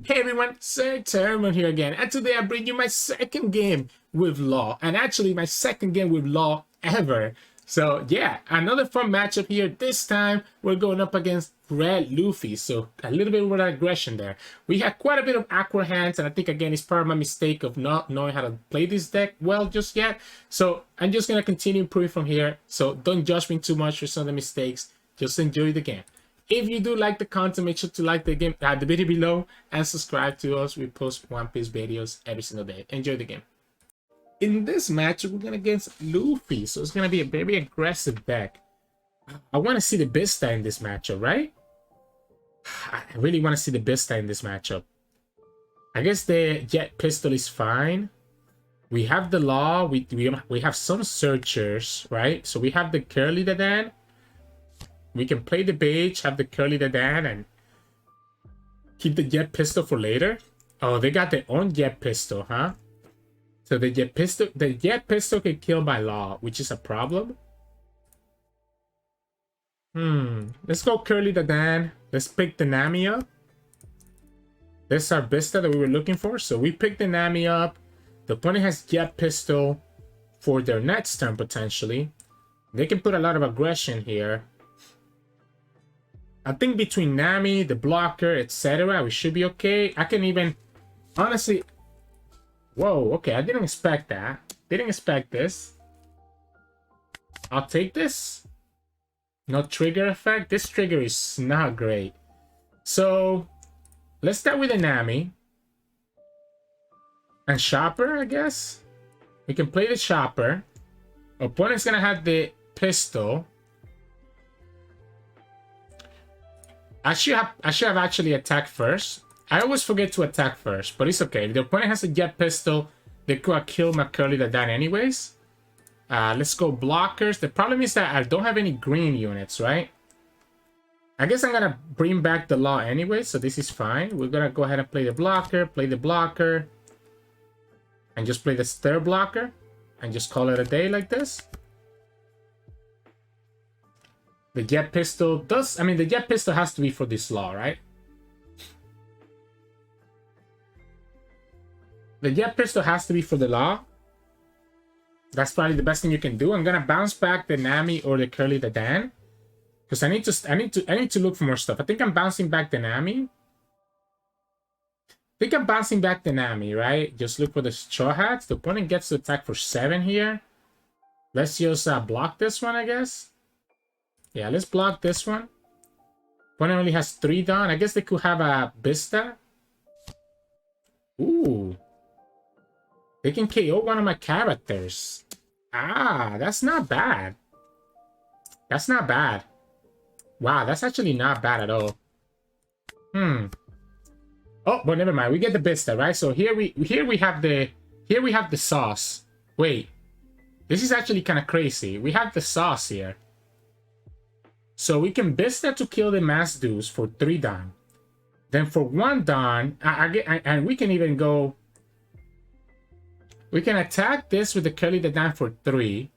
Hey everyone, Sirturmund here again, and today I bring you my second game with Law, and actually my second game with Law ever. So yeah, another fun matchup here. This time we're going up against Red Luffy, so a little bit more aggression there. We had quite a bit of awkward hands, and I think again it's part of my mistake of not knowing how to play this deck well just yet. So I'm just gonna continue improving from here, so don't judge me too much for some of the mistakes. Just enjoy the game. If you do like the content, make sure to like the game, the video below, and subscribe to us. We post One Piece videos every single day. Enjoy the game. In this match, we're going against Luffy, so it's going to be a very aggressive deck. I want to see the Vista in this matchup, right? I really want to see the Vista in this matchup. I guess the Jet Pistol is fine. We have the Law. We have some Searchers, right? So we have the Curly Dadan. We can play the Bege, have the Curly Dadan, and keep the Jet Pistol for later. Oh, they got their own Jet Pistol, huh? So the Jet Pistol can kill by Law, which is a problem. Let's go Curly Dadan. Let's pick the Nami up. This is our Vista that we were looking for. So we picked the Nami up. The opponent has Jet Pistol for their next turn, potentially. They can put a lot of aggression here. I think between Nami, the blocker, etc., we should be okay. I can even, honestly, whoa, okay, I didn't expect that. Didn't expect this. I'll take this. No trigger effect. This trigger is not great. So, let's start with the Nami. And Chopper, I guess. We can play the Chopper. Opponent's gonna have the pistol. I should have actually attacked first. I always forget to attack first, but it's okay. The opponent has a Jet Pistol. They could have killed my Curly Dadan anyways. Let's go blockers. The problem is that I don't have any green units, right? I guess I'm gonna bring back the Law anyway, so this is fine. We're gonna go ahead and play the blocker, and just play the third blocker, and just call it a day like this. The Jet Pistol does... I mean, the Jet Pistol has to be for this Law, right? The Jet Pistol has to be for the Law. That's probably the best thing you can do. I'm gonna bounce back the Nami or the Curly Dadan, because I need to look for more stuff. I think I'm bouncing back the Nami. Right? Just look for the Straw Hats. The opponent gets to attack for 7 here. Let's just block this one, I guess. Yeah, let's block this one. Opponent only has 3 down. I guess they could have a Vista. Ooh. They can KO one of my characters. Ah, that's not bad. That's not bad. Wow, that's actually not bad at all. Oh, but never mind. We get the Vista, right? So here we have the sauce. Wait. This is actually kind of crazy. We have the sauce here. So we can Vista to kill the Mass Deuce for 3 down. Then for 1 down, and we can even go... We can attack this with the Curly Dadan for 3.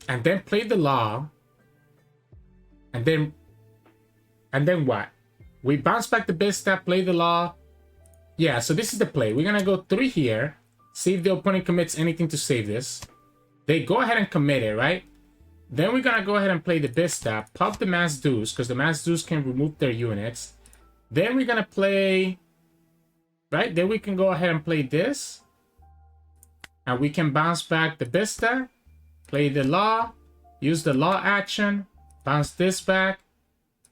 And then play the Law. And then what? We bounce back the Vista, play the Law. Yeah, so this is the play. We're gonna go 3 here. See if the opponent commits anything to save this. They go ahead and commit it, right? Then we're gonna go ahead and play the Vista, pop the Mass Deuce, because the Mass Deuce can remove their units. Then we're gonna play... Right? Then we can go ahead and play this. And we can bounce back the Vista, play the Law, use the Law action, bounce this back,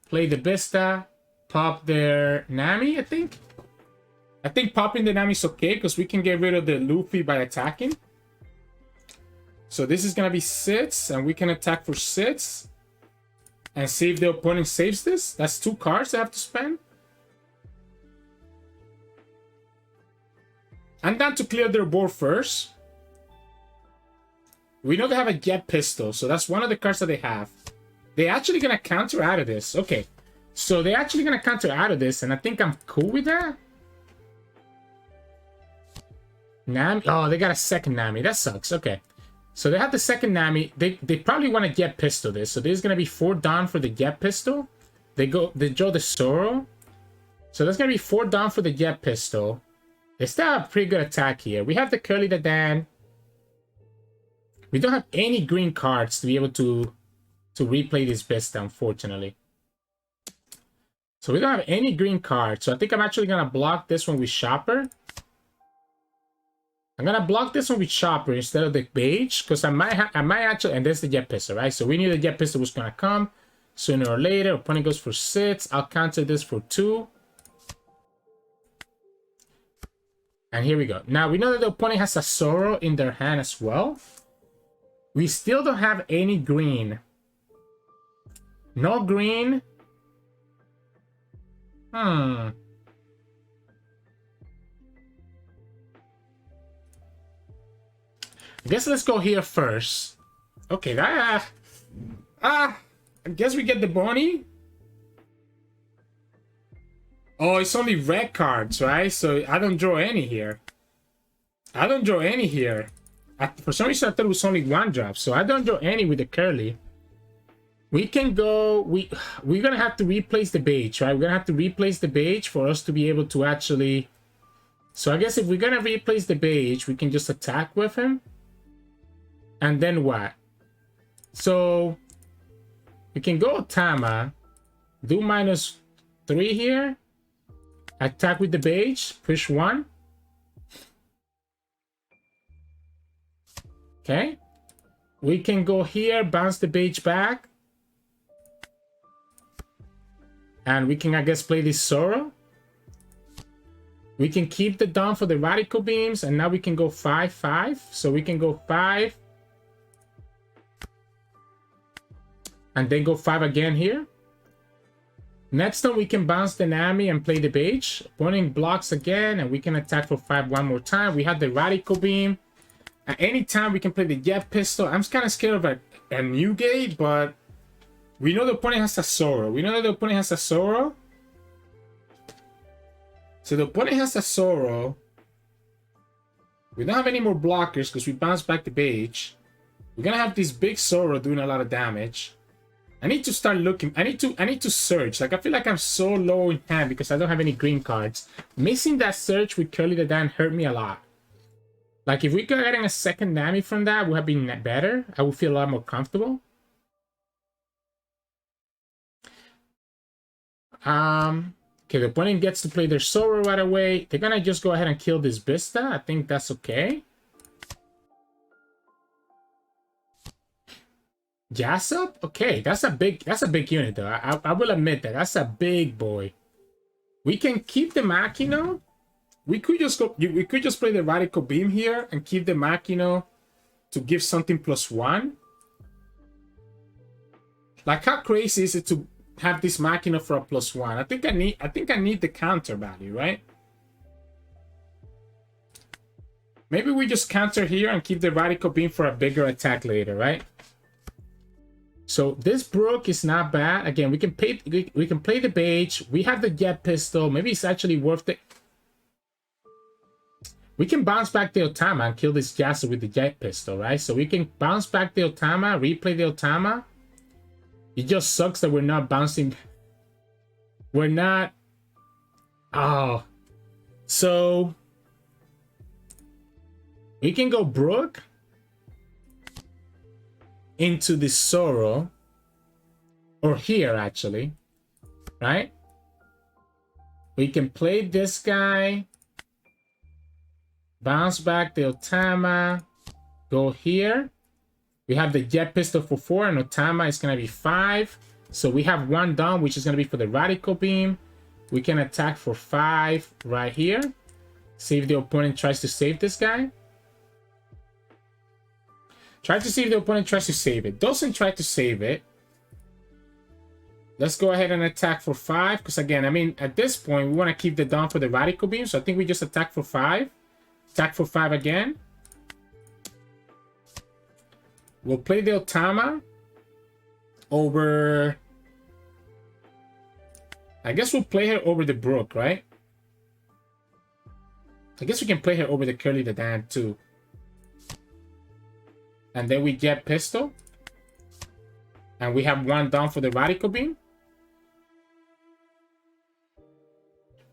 play the Vista, pop their Nami, I think. I think popping the Nami is okay, because we can get rid of the Luffy by attacking. So this is going to be 6, and we can attack for 6. And see if the opponent saves this. That's 2 cards I have to spend. I'm down to clear their board first. We know they have a Jet Pistol, so that's one of the cards that they have. They're actually going to counter out of this. Okay, so they're actually going to counter out of this, and I think I'm cool with that. Nami. Oh, they got a second Nami. That sucks. Okay. So they have the second Nami. They probably want to Jet Pistol this. So there's going to be 4 down for the Jet Pistol. They draw the Zoro. So that's going to be 4 down for the jet pistol. They still have a pretty good attack here. We have the Curly Dadan. We don't have any green cards to be able to replay this Vista, unfortunately. So we don't have any green cards. So I think I'm actually going to block this one with Chopper. I'm going to block this one with Chopper instead of the Bege. Because I might actually... And there's the jet pistol, right? So we knew the jet pistol was going to come sooner or later. Opponent goes for 6. I'll counter this for 2. And here we go. Now, we know that the opponent has a Zoro in their hand as well. We still don't have any green. No green. I guess let's go here first. Okay, I guess we get the Bonney. Oh, it's only red cards, right? So I don't draw any here. I don't draw any here. For some reason, I thought it was only 1 drop. So I don't draw any with the Curly. We can go... We're going to have to replace the Bege, right? We're going to have to replace the Bege for us to be able to actually... So I guess if we're going to replace the Bege, we can just attack with him. And then what? So we can go Otama. Do -3 here. Attack with the Bege. Push 1. Okay. We can go here. Bounce the Bege back. And we can, I guess, play this Zoro. We can keep the down for the radical beams. And now we can go 5-5. So we can go 5. And then go 5 again here. Next time we can bounce the Nami and play the Bege. Opponent blocks again. And we can attack for 5 one more time. We have the radical beam. At any time we can play the jet pistol. I'm kind of scared of a new gate, but we know the opponent has a Zoro. We know that the opponent has a Zoro. So the opponent has a Zoro. We don't have any more blockers because we bounced back the Bege. We're gonna have this big Zoro doing a lot of damage. I need to start looking. I need to search. Like, I feel like I'm so low in hand because I don't have any green cards. Missing that search with Curly Dadan hurt me a lot. Like, if we got getting a second Nami from that, would have been better. I would feel a lot more comfortable. Okay, the opponent gets to play their Zoro right away. They're gonna just go ahead and kill this Vista. I think that's okay. Jessup? Okay, that's a big unit though. I will admit that. That's a big boy. We can keep the Makino. We could just play the radical beam here and keep the Makino to give something +1. Like, how crazy is it to have this Makino for a +1? I think I need the counter value, right? Maybe we just counter here and keep the radical beam for a bigger attack later, right? So this Brook is not bad. Again, we can play the Bege. We have the jet pistol. Maybe it's actually worth it. We can bounce back the Otama and kill this Jessup with the jet pistol, right? So we can bounce back the Otama, replay the Otama. It just sucks that we're not bouncing. We're not. Oh. So we can go Brook into the Zoro, or here actually, right? We can play this guy, bounce back the Otama, go here. We have the jet pistol for 4, and Otama is gonna be 5. So we have 1 down, which is gonna be for the radical beam. We can attack for 5 right here. See if the opponent tries to save this guy. Try to see if the opponent tries to save it. Doesn't try to save it. Let's go ahead and attack for 5. Because again, I mean, at this point, we want to keep the down for the radical beam. So I think we just attack for 5. Attack for 5 again. We'll play the Otama over... I guess we'll play her over the Brook, right? I guess we can play her over the Curly Dadan too. And then we get pistol. And we have 1 down for the radical beam.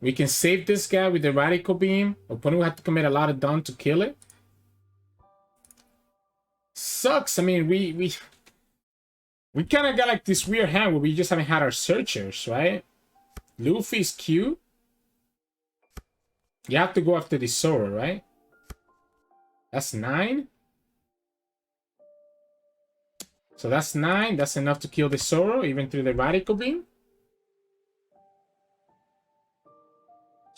We can save this guy with the radical beam. Opponent will have to commit a lot of dawn to kill it. Sucks. I mean, we kind of got like this weird hand where we just haven't had our searchers, right? Luffy's Q. You have to go after the Zoro, right? That's 9. So that's 9. That's enough to kill the Zoro, even through the radical beam.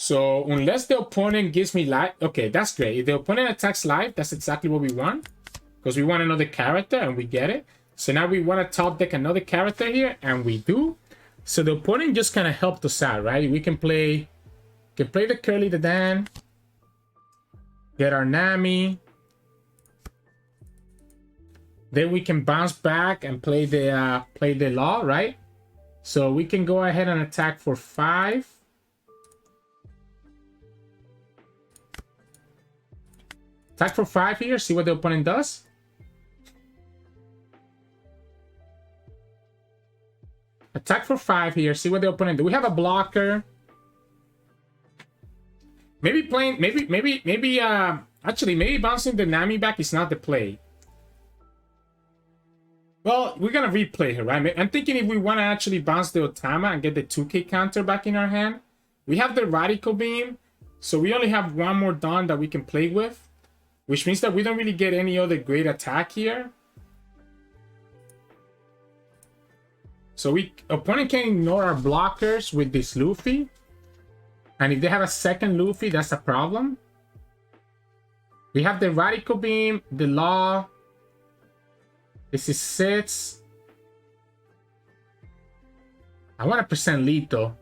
So unless the opponent gives me life, okay, that's great. If the opponent attacks life, that's exactly what we want. Because we want another character and we get it. So now we want to top deck another character here, and we do. So the opponent just kind of helped us out, right? We can play the Curly Dadan, get our Nami. Then we can bounce back and play the Law, right? So we can go ahead and attack for 5. Attack for 5 here, see what the opponent does. Attack for 5 here, see what the opponent do. We have a blocker. Maybe playing, actually, maybe bouncing the Nami back is not the play. Well, we're gonna replay her, right? I'm thinking if we want to actually bounce the Otama and get the 2K counter back in our hand. We have the radical beam, so we only have one more dawn that we can play with. Which means that we don't really get any other great attack here. So opponent can ignore our blockers with this Luffy. And if they have a second Luffy, that's a problem. We have the radical beam, the Law. This is 6. I want to present lead though.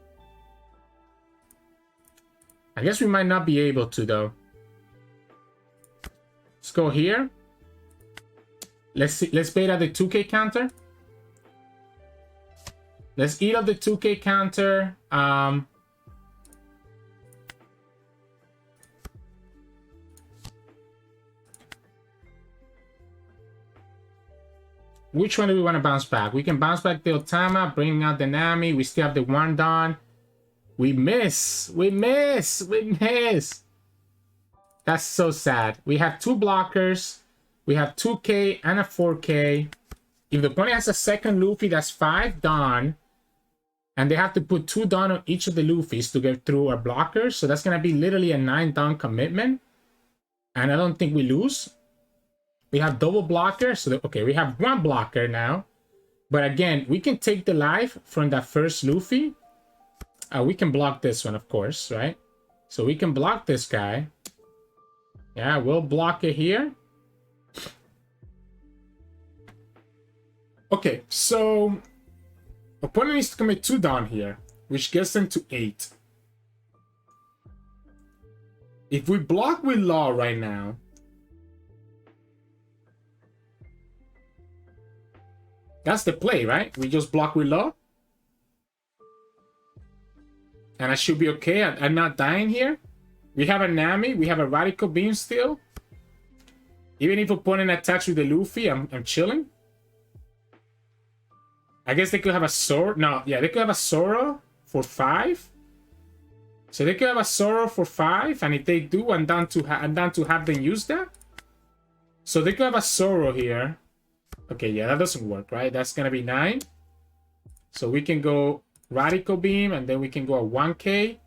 I guess we might not be able to though. Let's go here. Let's bait out the 2K counter. Let's eat up the 2K counter. Which one do we want to bounce back? We can bounce back the Otama, bringing out the Nami. We still have the one dawn. We miss. We miss. We miss. That's so sad. We have 2 blockers. We have 2K and a 4K. If the opponent has a second Luffy, that's 5 dawn. And they have to put 2 dawn on each of the Luffys to get through our blockers. So that's going to be literally a 9 dawn commitment. And I don't think we lose. We have double blocker. So, okay, we have 1 blocker now. But again, we can take the life from that first Luffy. We can block this one, of course, right? So we can block this guy. Yeah, we'll block it here. Okay, so opponent needs to commit 2 dawn here, which gets them to 8. If we block with Law right now, that's the play, right? We just block with Law. And I should be okay. I'm not dying here. We have a Nami. We have a radical beam still. Even if opponent attacks with the Luffy, I'm chilling. I guess they could have a Zoro. No, yeah, they could have a Zoro for 5. So they could have a Zoro for 5, and if they do, I'm down to have them use that. So they could have a Zoro here. Okay, yeah, that doesn't work, right? That's gonna be 9. So we can go radical beam, and then we can go a 1K.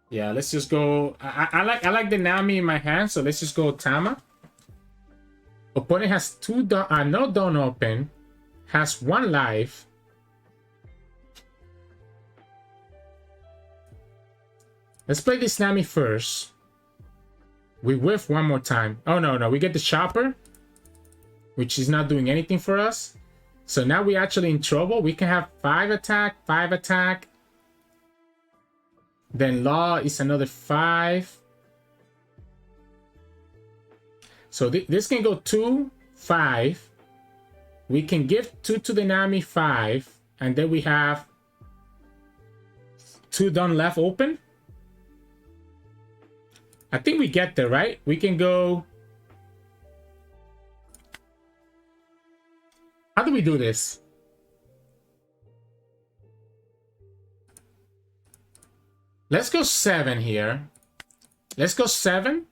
Yeah, let's just go. I like the Nami in my hand, so let's just go Otama. Opponent has no dawn open, has 1 life. Let's play this Nami first. We whiff one more time. Oh no, we get the chopper, which is not doing anything for us. So now we're actually in trouble. We can have 5 attack, 5 attack. Then Law is another 5. So this can go 2, 5. We can give 2 to the Nami, 5. And then we have 2 done left open. I think we get there, right? We can go... How do we do this? Let's go 7 here. Let's go 7.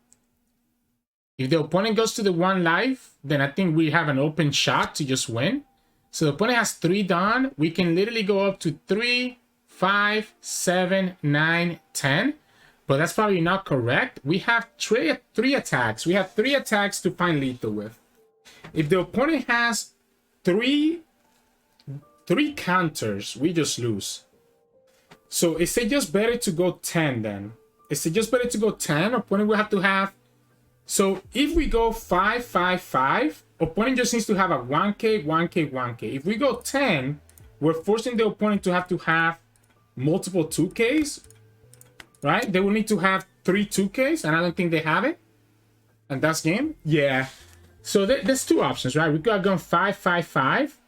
If the opponent goes to the 1 life, then I think we have an open shot to just win. So the opponent has 3 done. We can literally go up to 3, 5, 7, 9, 10. But that's probably not correct. We have three attacks. We have 3 attacks to find lethal with. If the opponent has three counters, we just lose. So is it just better to go 10 then? Is it just better to go 10? Opponent will have to have... So if we go 5, 5, 5, opponent just needs to have a 1k, 1k, 1k. If we go 10, we're forcing the opponent to have multiple 2ks, right? They will need to have 3 2ks, and I don't think they have it. And that's game? Yeah. So there's 2 options, right? We could have gone 5, 5, 5,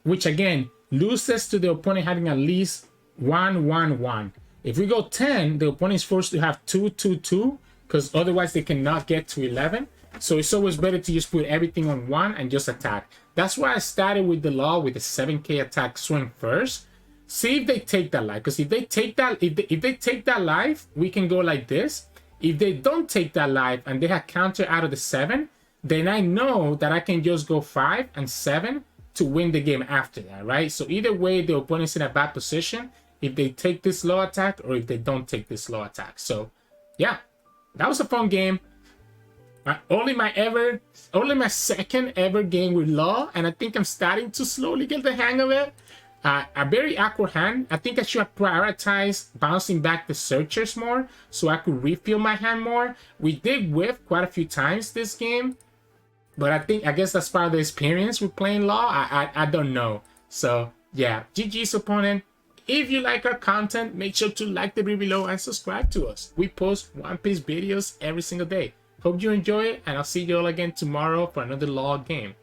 which again loses to the opponent having at least 1, 1, 1. If we go 10, the opponent is forced to have 2, 2, 2, because otherwise they cannot get to 11. So it's always better to just put everything on 1 and just attack. That's why I started with the law with the 7k attack swing first. See if they take that life, because if they take that, if they take that life, we can go like this. If they don't take that life and they have counter out of the 7, then I know that I can just go 5 and 7 to win the game after that, right? So either way, the opponent's in a bad position if they take this low attack or if they don't take this low attack. So yeah, that was a fun game. Only my second ever game with law, and I think I'm starting to slowly get the hang of it. A very awkward hand. I think I should have prioritized bouncing back the searchers more so I could refill my hand more. We did whiff quite a few times this game, but I guess that's part of the experience with playing law. I don't know. So yeah, GG's opponent. If you like our content, make sure to like the video below and subscribe to us. We post One Piece videos every single day. Hope you enjoy it, and I'll see you all again tomorrow for another law game.